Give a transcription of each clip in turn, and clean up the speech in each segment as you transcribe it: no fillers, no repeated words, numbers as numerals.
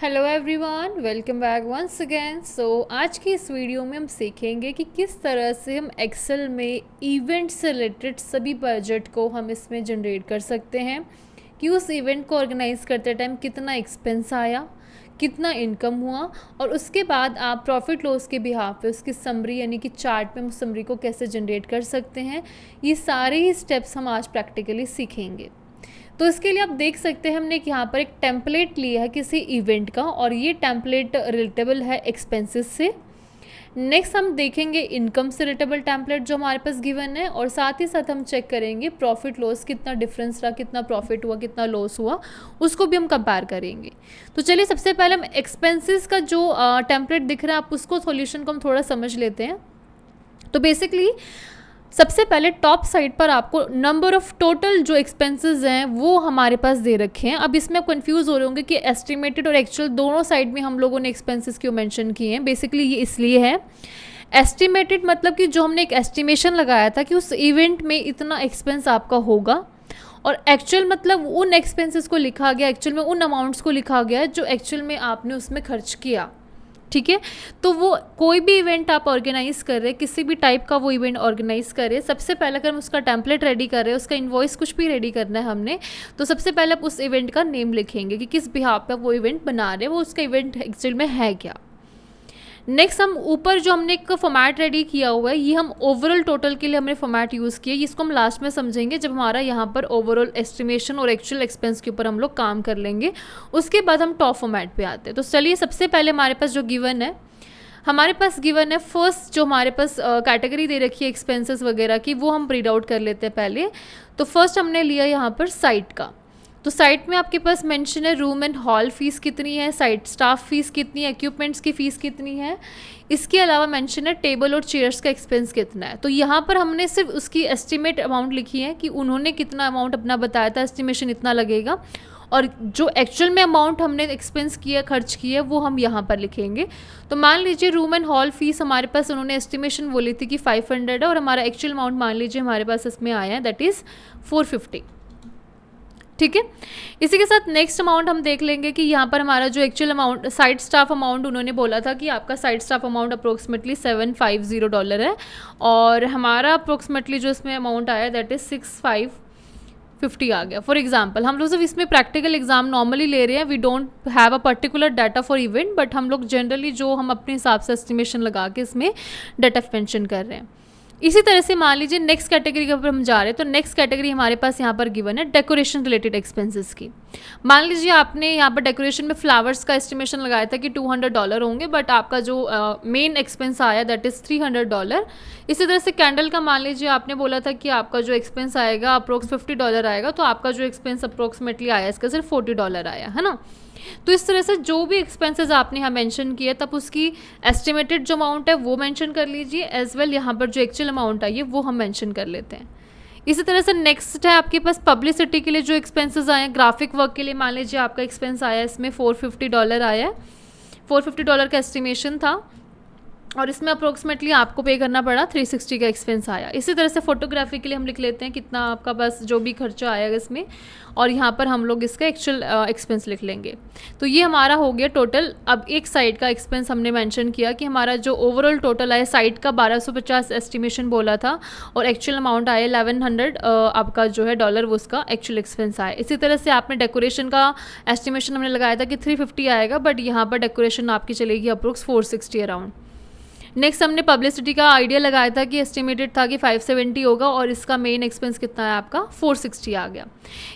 Hello everyone, welcome back once again. आज की इस वीडियो में हम सीखेंगे कि किस तरह से हम एक्सेल में इवेंट से रिलेटेड सभी बजट को हम इसमें जनरेट कर सकते हैं कि उस इवेंट को ऑर्गेनाइज करते टाइम कितना एक्सपेंस आया, कितना इनकम हुआ, और उसके बाद आप प्रॉफिट लॉस के बिहाफ पे उसकी समरी यानी कि चार्ट में उस समरी को कैसे जनरेट कर सकते हैं। ये सारे ही स्टेप्स हम आज प्रैक्टिकली सीखेंगे। तो इसके लिए आप देख सकते हैं हमने यहाँ पर एक टेम्पलेट लिया है किसी इवेंट का, और ये टेम्पलेट रिलेटेबल है एक्सपेंसेस से। नेक्स्ट हम देखेंगे इनकम से रिलेटेबल टेम्पलेट जो हमारे पास गिवन है, और साथ ही साथ हम चेक करेंगे प्रॉफिट लॉस कितना डिफरेंस रहा, कितना प्रॉफिट हुआ, कितना लॉस हुआ, उसको भी हम कंपेयर करेंगे। तो चलिए सबसे पहले हम एक्सपेंसेस का जो टेम्पलेट दिख रहा है आप उसको सॉल्यूशन को हम थोड़ा समझ लेते हैं। तो बेसिकली सबसे पहले टॉप साइड पर आपको नंबर ऑफ टोटल जो एक्सपेंसेस हैं वो हमारे पास दे रखे हैं। अब इसमें आप कंफ्यूज हो रहे होंगे कि एस्टिमेटेड और एक्चुअल दोनों साइड में हम लोगों ने एक्सपेंसेस क्यों मेंशन किए हैं। बेसिकली ये इसलिए है, एस्टिमेटेड मतलब कि जो हमने एक एस्टिमेशन लगाया था कि उस इवेंट में इतना एक्सपेंस आपका होगा, और एक्चुअल मतलब उन एक्सपेंसेस को लिखा गया, एक्चुअल में उन अमाउंट्स को लिखा गया जो एक्चुअल में आपने उसमें खर्च किया। ठीक है, तो वो कोई भी इवेंट आप ऑर्गेनाइज कर रहे हैं, किसी भी टाइप का वो इवेंट ऑर्गेनाइज कर रहे हैं, सबसे पहले अगर हम उसका टेम्पलेट रेडी कर रहे हैं, उसका इनवॉइस कुछ भी रेडी करना है हमने, तो सबसे पहले आप उस इवेंट का नेम लिखेंगे कि किस बिहाफ पे वो इवेंट बना रहे हैं, वो उसका इवेंट एक्चुअल में है क्या। नेक्स्ट हम ऊपर जो हमने एक फॉर्मेट रेडी किया हुआ है, ये हम ओवरऑल टोटल के लिए हमने फॉर्मेट यूज़ किया, इसको हम लास्ट में समझेंगे जब हमारा यहाँ पर ओवरऑल एस्टिमेशन और एक्चुअल एक्सपेंस के ऊपर हम लोग काम कर लेंगे। उसके बाद हम टॉप फॉर्मेट पे आते हैं। तो चलिए सबसे पहले हमारे पास जो गिवन है, हमारे पास गिवन है फर्स्ट जो हमारे पास कैटेगरी दे रखी है एक्सपेंसेस वगैरह की, वो हम रीड आउट कर लेते हैं पहले। तो फर्स्ट हमने लिया यहाँ पर साइट का। तो साइट में आपके पास मेंशन है रूम एंड हॉल फीस कितनी है, साइट स्टाफ फीस कितनी है, इक्विपमेंट्स की फ़ीस कितनी है। इसके अलावा मेंशन है टेबल और चेयर्स का एक्सपेंस कितना है। तो यहाँ पर हमने सिर्फ उसकी एस्टिमेट अमाउंट लिखी है कि उन्होंने कितना अमाउंट अपना बताया था, एस्टिमेशन इतना लगेगा, और जो एक्चुअल में अमाउंट हमने एक्सपेंस किया, खर्च किया, वो हम यहाँ पर लिखेंगे। तो मान लीजिए रूम एंड हॉल फीस हमारे पास उन्होंने एस्टिमेशन बोली थी कि 500 है, और हमारा एक्चुअल अमाउंट मान लीजिए हमारे पास इसमें आया है दैट इज़ 450। ठीक है, इसी के साथ नेक्स्ट अमाउंट हम देख लेंगे कि यहाँ पर हमारा जो actual amount site staff amount उन्होंने बोला था कि आपका साइट स्टाफ अमाउंट अप्रोक्सीमेटली $750 है, और हमारा अप्रोक्सीमेटली जो इसमें अमाउंट आया दैट इज़ 6550 आ गया। फॉर एग्जांपल हम लोग सिर्फ इसमें प्रैक्टिकल एग्जाम नॉर्मली ले रहे हैं, we don't have a particular data for event, but हम लोग जनरली जो हम अपने हिसाब से एस्टिमेशन लगा के इसमें डाटा मेंशन कर रहे हैं। इसी तरह से मान लीजिए नेक्स्ट कैटेगरी के ऊपर हम जा रहे हैं। तो नेक्स्ट कैटेगरी हमारे पास यहाँ पर गिवन है डेकोरेशन रिलेटेड एक्सपेंसेस की। मान लीजिए आपने यहाँ पर डेकोरेशन में फ्लावर्स का एस्टिमेशन लगाया था कि $200 होंगे, बट आपका जो मेन एक्सपेंस आया दैट इज़ $300। इसी तरह से कैंडल का मान लीजिए आपने बोला था कि आपका जो एक्सपेंस आएगा अप्रोक्स $50 आएगा, तो आपका जो एक्सपेंस अप्रोक्सीमेटली आया इसका सिर्फ $40 आया है ना। तो इस तरह से जो भी एक्सपेंसेस आपने यहाँ मेंशन किया तब उसकी एस्टिमेटेड जो अमाउंट है वो मेंशन कर लीजिए, एज वेल यहाँ पर जो एक्चुअल अमाउंट आई है वो हम मेंशन कर लेते हैं। इसी तरह से नेक्स्ट है आपके पास पब्लिसिटी के लिए जो एक्सपेंसेस आए हैं। ग्राफिक वर्क के लिए मान लीजिए आपका एक्सपेंस आया है, इसमें $450 आया है, $450 का एस्टिमेशन था, और इसमें अप्रोक्सीमेटली आपको पे करना पड़ा 360 का एक्सपेंस आया। इसी तरह से फोटोग्राफी के लिए हम लिख लेते हैं कितना आपका बस जो भी खर्चा आएगा इसमें, और यहाँ पर हम लोग इसका एक्चुअल एक्सपेंस लिख लेंगे। तो ये हमारा हो गया टोटल। अब एक साइट का एक्सपेंस हमने मेंशन किया कि हमारा जो ओवरऑल टोटल आया, साइट का 1250 एस्टिमेशन बोला था, और एक्चुअल अमाउंट आया 1100 आपका जो है डॉलर, वो उसका एक्चुअल एक्सपेंस आया। इसी तरह से आपने डेकोरेशन का एस्टिमेशन हमने लगाया था कि 350 आएगा, बट यहाँ पर डेकोरेशन आपकी चलेगी अप्रोक्स 460 अराउंड। नेक्स्ट हमने पब्लिसिटी का आइडिया लगाया था कि एस्टिमेटेड था कि 570 होगा, और इसका मेन एक्सपेंस कितना है आपका 460 आ गया।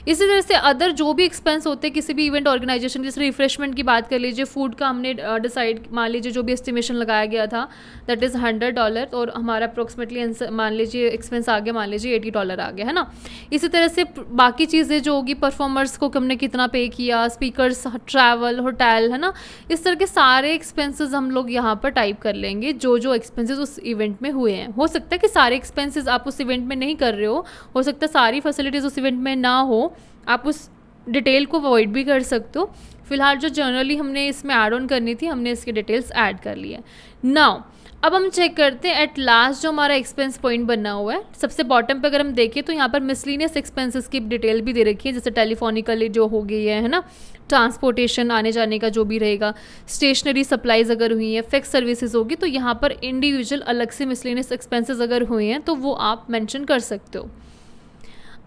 इसी तरह से अदर जो भी एक्सपेंस होते हैं किसी भी इवेंट ऑर्गेनाइजेशन, जैसे रिफ्रेशमेंट की बात कर लीजिए, फूड का हमने डिसाइड मान लीजिए जो भी एस्टिमेशन लगाया गया था दैट इज़ $100, और हमारा अप्रोक्सीमेटली मान लीजिए एक्सपेंस आ गया मान लीजिए $80 आ गया है ना। इसी तरह से बाकी चीज़ें जो होगी, परफॉर्मर्स को हमने कितना पे किया, स्पीकर्स, ट्रैवल, होटल है ना, इस तरह के सारे एक्सपेंसेस हम लोग यहाँ पर टाइप कर लेंगे जो एक्सपेंसेस उस इवेंट में हुए हैं। हो सकता है कि सारे एक्सपेंसेस आप उस इवेंट में नहीं कर रहे हो सकता है सारी फैसिलिटीज़ उस इवेंट में ना हो, आप उस डिटेल को अवॉइड भी कर सकते हो। फिलहाल जो जनरली हमने इसमें ऐड ऑन करनी थी हमने इसके डिटेल्स ऐड कर लिए। नाउ अब हम चेक करते हैं एट लास्ट जो हमारा एक्सपेंस पॉइंट बना हुआ है, सबसे बॉटम पे अगर हम देखें तो यहाँ पर मिसलिनियस एक्सपेंसेस की डिटेल भी दे रखी है, जैसे टेलीफोनिकली जो हो गई है ना, ट्रांसपोर्टेशन आने जाने का जो भी रहेगा, स्टेशनरी सप्लाईज अगर हुई है, फिक्स सर्विसेज होगी, तो यहाँ पर इंडिविजुअल अलग से मिसलिनियस एक्सपेंसेस अगर हुए हैं तो वो आप मेंशन कर सकते हो।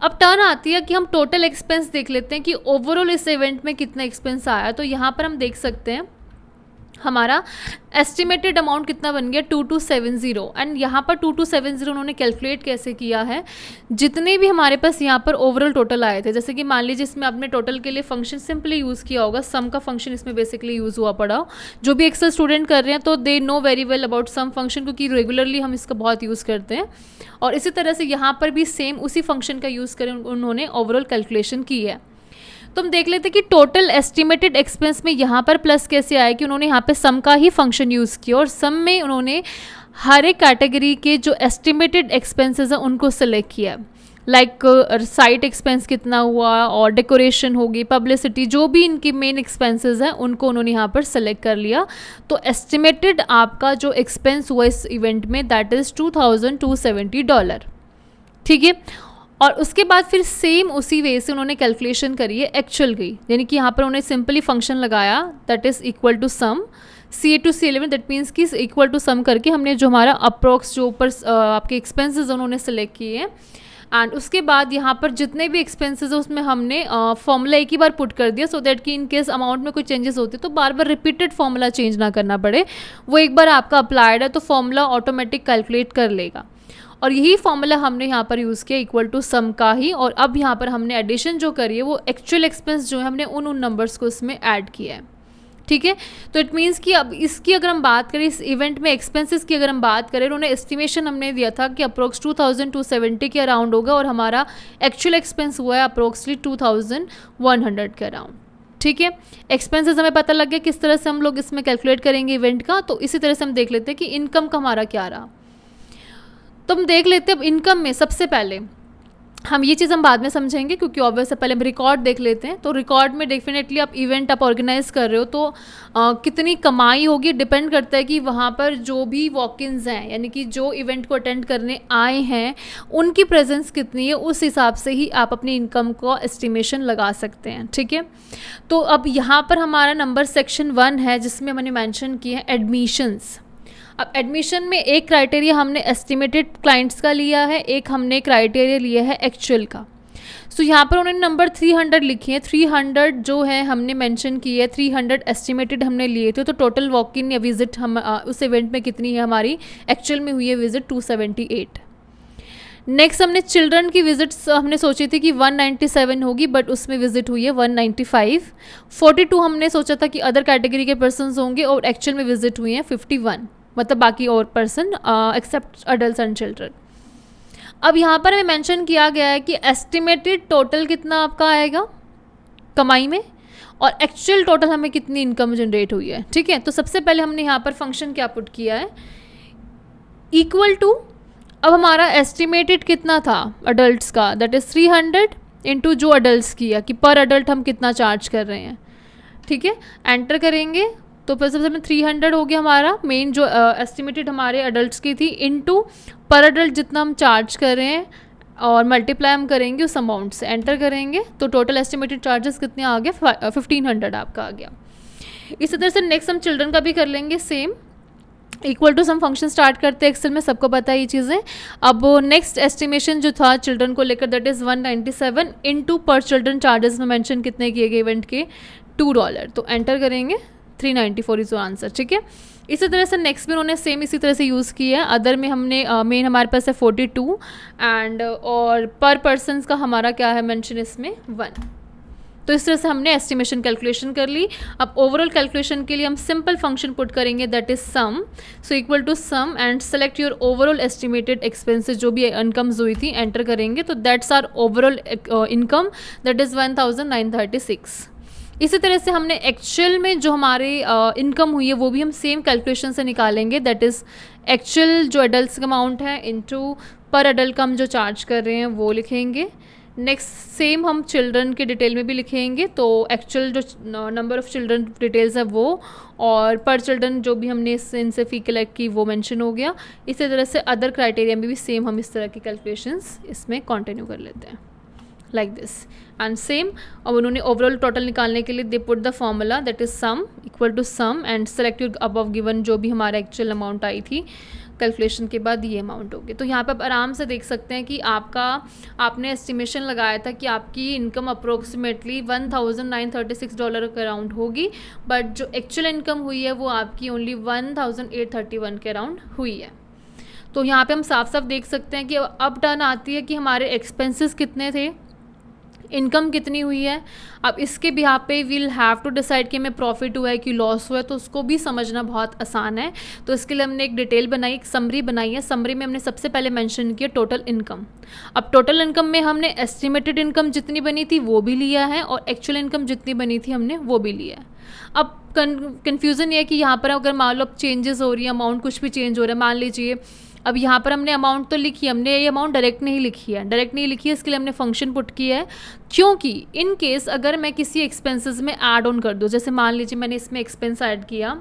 अब टर्न आती है कि हम टोटल एक्सपेंस देख लेते हैं कि ओवरऑल इस इवेंट में कितना एक्सपेंस आया। तो यहाँ पर हम देख सकते हैं हमारा एस्टिमेटेड अमाउंट कितना बन गया 2270, एंड यहाँ पर 2270 उन्होंने कैलकुलेट कैसे किया है, जितने भी हमारे पास यहाँ पर ओवरऑल टोटल आए थे, जैसे कि मान लीजिए इसमें आपने टोटल के लिए फंक्शन सिंपली यूज़ किया होगा, सम का फंक्शन इसमें बेसिकली यूज़ हुआ पड़ा हो। जो भी एक्सेल स्टूडेंट कर रहे हैं तो they know very well about some function, क्योंकि रेगुलरली हम इसका बहुत यूज़ करते हैं। और इसी तरह से यहाँ पर भी सेम उसी फंक्शन का यूज़ करें उन्होंने ओवरऑल कैलकुलेशन की है। तो हम देख लेते हैं कि टोटल एस्टिमेटेड एक्सपेंस में यहाँ पर प्लस कैसे आया, कि उन्होंने यहाँ पे सम का ही फंक्शन यूज़ किया और सम में उन्होंने हर एक कैटेगरी के जो एस्टिमेटेड एक्सपेंसेस हैं उनको सेलेक्ट किया, लाइक साइट एक्सपेंस कितना हुआ और डेकोरेशन होगी, पब्लिसिटी, जो भी इनकी मेन एक्सपेंसेस हैं उनको उन्होंने यहाँ पर सेलेक्ट कर लिया। तो एस्टिमेटेड आपका जो एक्सपेंस हुआ इस इवेंट में दैट इज़ $2270, ठीक है। और उसके बाद फिर सेम उसी वे से उन्होंने कैलकुलेशन करी है एक्चुअल की, यानी कि यहाँ पर उन्होंने सिंपली फंक्शन लगाया that is equal to sum CA to C11, that means कि इक्वल टू सम करके हमने जो हमारा अप्रॉक्स जो ऊपर आपके एक्सपेंसेस उन्होंने सेलेक्ट किए हैं, एंड उसके बाद यहाँ पर जितने भी एक्सपेंसेस है उसमें हमने फॉर्मूला एक ही बार पुट कर दिया, सो दैट कि इन केस अमाउंट में कोई चेंजेस होते तो बार बार रिपीटेड फॉर्मूला चेंज ना करना पड़े, वो एक बार आपका अप्लाइड है तो फॉर्मूला ऑटोमेटिक कैलकुलेट कर लेगा। और यही फॉर्मूला हमने यहाँ पर यूज़ किया इक्वल टू सम का ही, और अब यहाँ पर हमने एडिशन जो करी है वो एक्चुअल एक्सपेंस जो है हमने उन नंबर्स को इसमें ऐड किया है, ठीक है। तो इट मीन्स कि अब इसकी अगर हम बात करें, इस इवेंट में एक्सपेंसेस की अगर हम बात करें, उन्होंने एस्टिमेशन हमने दिया था कि अप्रोक्स 2270 के अराउंड होगा, और हमारा एक्चुअल एक्सपेंस हुआ है अप्रोक्सली 2100 के अराउंड, ठीक है। एक्सपेंसेस हमें पता लग गया किस तरह से हम लोग इसमें कैलकुलेट करेंगे इवेंट का। तो इसी तरह से हम देख लेते हैं कि इनकम का हमारा क्या रहा। तो हम देख लेते हैं अब इनकम में सबसे पहले हम ये चीज़ हम बाद में समझेंगे, क्योंकि ऑब्वियस है, पहले हम रिकॉर्ड देख लेते हैं। तो रिकॉर्ड में डेफिनेटली आप इवेंट आप ऑर्गेनाइज कर रहे हो तो कितनी कमाई होगी डिपेंड करता है कि वहाँ पर जो भी वॉक-इन्स हैं, यानी कि जो इवेंट को अटेंड करने आए हैं उनकी प्रेजेंस कितनी है, उस हिसाब से ही आप अपनी इनकम को एस्टिमेशन लगा सकते हैं, ठीक है। तो अब यहाँ पर हमारा नंबर सेक्शन 1 है जिसमें मैंने मैंशन किया है एडमिशन्स। अब एडमिशन में एक क्राइटेरिया हमने एस्टिमेटेड क्लाइंट्स का लिया है, एक हमने क्राइटेरिया लिया है एक्चुअल का। सो यहाँ पर उन्होंने नंबर 300 लिखी है, 300 जो है हमने मेंशन की है, 300 एस्टिमेटेड हमने लिए थे। तो टोटल वॉक इन या विजिट हम उस इवेंट में कितनी है हमारी, एक्चुअल में हुई है विजिट 278। नेक्स्ट हमने चिल्ड्रन की विजिट्स हमने सोची थी कि 197 होगी, बट उसमें विजिट हुई है 195। 42 हमने सोचा था कि अदर कैटेगरी के पर्सनस होंगे, और एक्चुअल में विजिट हुई हैं 51, मतलब बाकी और person except adult and children. अब यहाँ पर हमें मेंशन किया गया है कि एस्टिमेटेड टोटल कितना आपका आएगा कमाई में, और एक्चुअल टोटल हमें कितनी इनकम जनरेट हुई है, ठीक है। तो सबसे पहले हमने यहाँ पर फंक्शन क्या पुट किया है, इक्वल टू, अब हमारा एस्टिमेटेड कितना था अडल्ट्स का, दैट इज़ 300 इंटू जो अडल्ट्स किया कि पर अडल्ट हम कितना चार्ज कर रहे हैं, ठीक है। एंटर करेंगे तो फिर सबसे पहले 300 हो गया हमारा मेन जो एस्टिमेटेड हमारे अडल्ट्स की थी, इनटू पर अडल्ट जितना हम चार्ज कर रहे हैं, और मल्टीप्लाई हम करेंगे उस अमाउंट से, एंटर करेंगे तो टोटल एस्टिमेटेड चार्जेस कितने आ गए, 1500 आपका आ गया। इसी तरह से नेक्स्ट हम चिल्ड्रन का भी कर लेंगे same, equal to sum function start करते हैं एक्सेल में, सबको पता है ये चीज़ें। अब नेक्स्ट एस्टिमेशन जो था चिल्ड्रन को लेकर दैट इज़ 197 इनटू पर चिल्ड्रन चार्जेस में मेंशन कितने किए गए इवेंट के, $2। तो एंटर करेंगे 394 इज आंसर, ठीक है। इसी तरह से नेक्स्ट में उन्होंने सेम इसी तरह से यूज़ किया है। अदर में हमने मेन हमारे पास है 42 एंड और पर पर्सन का हमारा क्या है मेंशन इसमें 1। तो इस तरह से हमने एस्टिमेशन कैलकुलेशन कर ली। अब ओवरऑल कैलकुलेशन के लिए हम सिंपल फंक्शन पुट करेंगे that is sum, so equal to sum and select your overall estimated expenses जो भी इनकम्स हुई थी, एंटर करेंगे तो that's are overall income that is 1936। इसी तरह से हमने एक्चुअल में जो हमारे इनकम हुई है वो भी हम सेम कैलकुलेशन से निकालेंगे, दैट इज़ एक्चुअल जो एडल्ट्स का अमाउंट है इनटू पर एडल्ट का हम जो चार्ज कर रहे हैं वो लिखेंगे, नेक्स्ट सेम हम चिल्ड्रन के डिटेल में भी लिखेंगे, तो एक्चुअल जो नंबर ऑफ़ चिल्ड्रन डिटेल्स है वो, और पर चिल्ड्रन जो भी हमने इनसे फ़ी कलेक्ट की वो मेंशन हो गया। इसी तरह से अदर क्राइटेरिया में भी सेम हम इस तरह की कैलकुलेशंस इसमें कंटिन्यू कर लेते हैं लाइक दिस एंड सेम। अब उन्होंने ओवरऑल टोटल निकालने के लिए they put the formula that is sum equal to sum and select your above given, जो भी हमारा एक्चुअल अमाउंट आई थी कैलकुलेशन के बाद ये अमाउंट होगी। तो यहाँ पे आप आराम से देख सकते हैं कि आपने एस्टिमेशन लगाया था कि आपकी इनकम अप्रोक्सीमेटली $1,936 के अराउंड होगी, बट जो एक्चुअल इनकम हुई है वो आपकी ओनली 1,831 के अराउंड हुई है। तो यहाँ पे हम साफ साफ देख सकते हैं कि अब टर्न आती है कि हमारे एक्सपेंसेस कितने थे, इनकम कितनी हुई है। अब इसके बिहाफ पे विल हैव टू डिसाइड कि हमें प्रॉफिट हुआ है कि लॉस हुआ है, तो उसको भी समझना बहुत आसान है। तो इसके लिए हमने एक डिटेल बनाई, एक समरी बनाई है। समरी में हमने सबसे पहले मेंशन किया टोटल इनकम। अब टोटल इनकम में हमने एस्टिमेटेड इनकम जितनी बनी थी वो भी लिया है और एक्चुअल इनकम जितनी बनी थी हमने वो भी लिया है। अब कन्फ्यूज़न ये है कि यहाँ पर अगर मान लो अब चेंजेस हो रही है, अमाउंट कुछ भी चेंज हो रहा है, मान लीजिए अब यहाँ पर हमने अमाउंट तो लिखी, हमने ये अमाउंट डायरेक्ट नहीं लिखी है, इसके लिए हमने फंक्शन पुट किया है। क्योंकि इन केस अगर मैं किसी एक्सपेंसेस में ऐड ऑन कर दूँ, जैसे मान लीजिए मैंने इसमें एक्सपेंस ऐड किया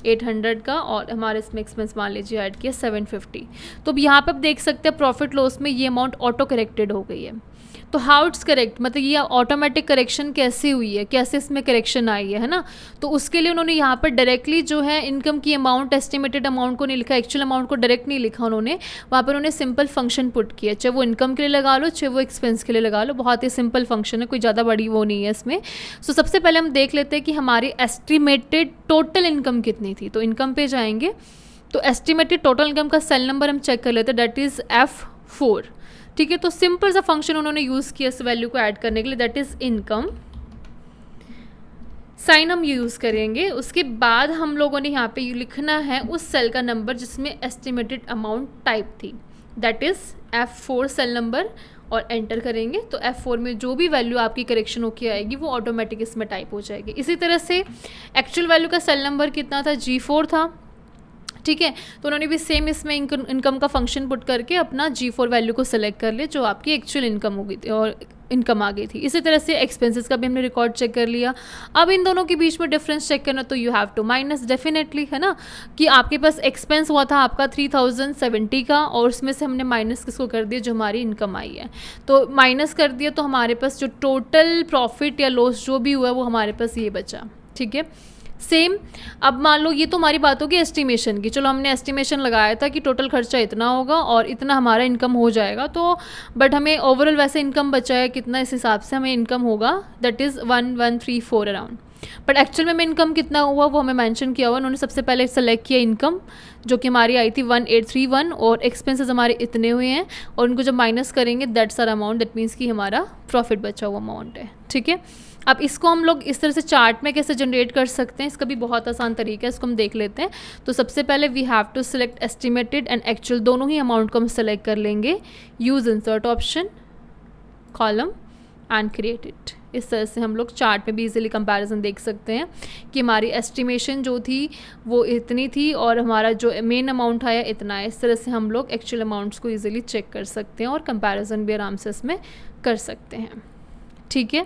800 का और हमारे इसमें एक्सपेंस मान लीजिए ऐड किया 750, तो अब यहाँ पर आप देख सकते हैं प्रॉफिट लॉस में ये अमाउंट ऑटो करेक्टेड हो गई है। तो हाउ इट्स करेक्ट, मतलब ये ऑटोमेटिक करेक्शन कैसे हुई है, कैसे इसमें करेक्शन आई है ना। तो उसके लिए उन्होंने यहाँ पर डायरेक्टली जो है इनकम की अमाउंट, एस्टिमेटेड अमाउंट को नहीं लिखा, एक्चुअल अमाउंट को डायरेक्ट नहीं लिखा उन्होंने, वहाँ पर उन्होंने सिंपल फंक्शन पुट किया, चाहे वो इनकम के लिए लगा लो चाहे वो एक्सपेंस के लिए लगा लो, बहुत ही सिंपल फंक्शन है, कोई ज़्यादा बड़ी वो नहीं है इसमें। सो सबसे पहले हम देख लेते हैं कि हमारी एस्टिमेटेड टोटल इनकम कितनी थी। तो इनकम पे जाएंगे तो एस्टिमेटेड टोटल इनकम का सेल नंबर हम चेक कर लेते हैं, दैट इज़ F4। ठीक है, तो सिंपल सा फंक्शन उन्होंने यूज़ किया इस वैल्यू को ऐड करने के लिए, दैट इज़ इनकम। साइन हम यूज़ करेंगे, उसके बाद हम लोगों ने यहाँ पे लिखना है उस सेल का नंबर जिसमें एस्टिमेटेड अमाउंट टाइप थी, that is F4 cell number, और एंटर करेंगे तो F4 में जो भी वैल्यू आपकी करेक्शन होके आएगी वो ऑटोमेटिक इसमें टाइप हो जाएगी। इसी तरह से एक्चुअल वैल्यू का सेल नंबर कितना था, G4 था। ठीक है, तो उन्होंने भी सेम इसमें इनकम का फंक्शन पुट करके अपना G4 वैल्यू को सिलेक्ट कर लिया जो आपकी एक्चुअल इनकम हो गई थी और इनकम आ गई थी। इसी तरह से एक्सपेंसेस का भी हमने रिकॉर्ड चेक कर लिया। अब इन दोनों के बीच में डिफरेंस चेक करना, तो you have to minus definitely, है ना, कि आपके पास एक्सपेंस हुआ था आपका 3070 का और उसमें से हमने माइनस किसको कर दिया, जो हमारी इनकम आई है, तो माइनस कर दिया, तो हमारे पास जो टोटल प्रॉफिट या लॉस जो भी हुआ वो हमारे पास ये बचा। ठीक है, सेम अब मान लो ये तो हमारी बात होगी एस्टिमेशन की, चलो हमने एस्टिमेशन लगाया था कि टोटल खर्चा इतना होगा और इतना हमारा इनकम हो जाएगा, तो बट हमें ओवरऑल वैसे इनकम बचा है कितना, इस हिसाब से हमें इनकम होगा that is 1134 around. But actual में इनकम कितना हुआ वो हमें मेंशन किया हुआ, उन्होंने सबसे पहले सेलेक्ट किया इनकम जो कि हमारी आई थी 1831 और एक्सपेंसेस हमारे इतने हुए हैं और उनको जब माइनस करेंगे that's are amount, that means कि हमारा प्रॉफिट बचा हुआ अमाउंट है। ठीक है, अब इसको हम लोग इस तरह से चार्ट में कैसे जनरेट कर सकते हैं, इसका भी बहुत आसान तरीका है, इसको हम देख लेते हैं। तो सबसे पहले we have to select estimated and actual, दोनों ही अमाउंट को हम सेलेक्ट कर लेंगे, use insert option, column and create it. इस तरह से हम लोग चार्ट में भी इजीली कंपैरिजन देख सकते हैं कि हमारी एस्टिमेशन जो थी वो इतनी थी और हमारा जो मेन अमाउंट आया इतना है। इस तरह से हम लोग एक्चुअल अमाउंट्स को इजीली चेक कर सकते हैं और कंपैरिजन भी आराम से इसमें कर सकते हैं। ठीक है,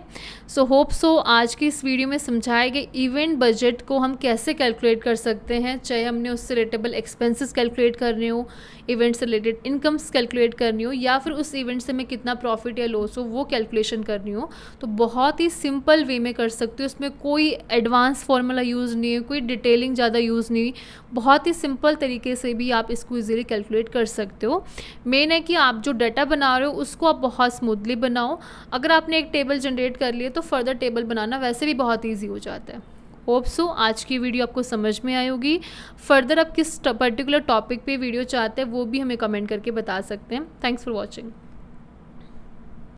सो होप सो आज की इस वीडियो में समझाए गए इवेंट बजट को हम कैसे कैलकुलेट कर सकते हैं, चाहे हमने उससे रिलेटेबल एक्सपेंसेस कैलकुलेट करने हो, इवेंट से रिलेटेड इनकम्स कैलकुलेट करनी हो, या फिर उस इवेंट से हमें कितना प्रॉफिट या लॉस हो वो कैलकुलेशन करनी हो, तो बहुत ही सिंपल वे में कर सकते हो। उसमें कोई एडवांस फार्मूला यूज़ नहीं है, कोई डिटेलिंग ज़्यादा यूज़ नहीं, बहुत ही सिंपल तरीके से भी आप इसको ईजिली कैलकुलेट कर सकते हो। मेन है कि आप जो डाटा बना रहे हो उसको आप बहुत स्मूथली बनाओ। अगर आपने एक टेबल जनरेट कर लिए तो फर्दर टेबल बनाना वैसे भी बहुत ईजी हो जाता है। होप सो आज की वीडियो आपको समझ में आई होगी। फर्दर आप किस पर्टिकुलर टॉपिक पे वीडियो चाहते हैं वो भी हमें कमेंट करके बता सकते हैं। Thanks for watching.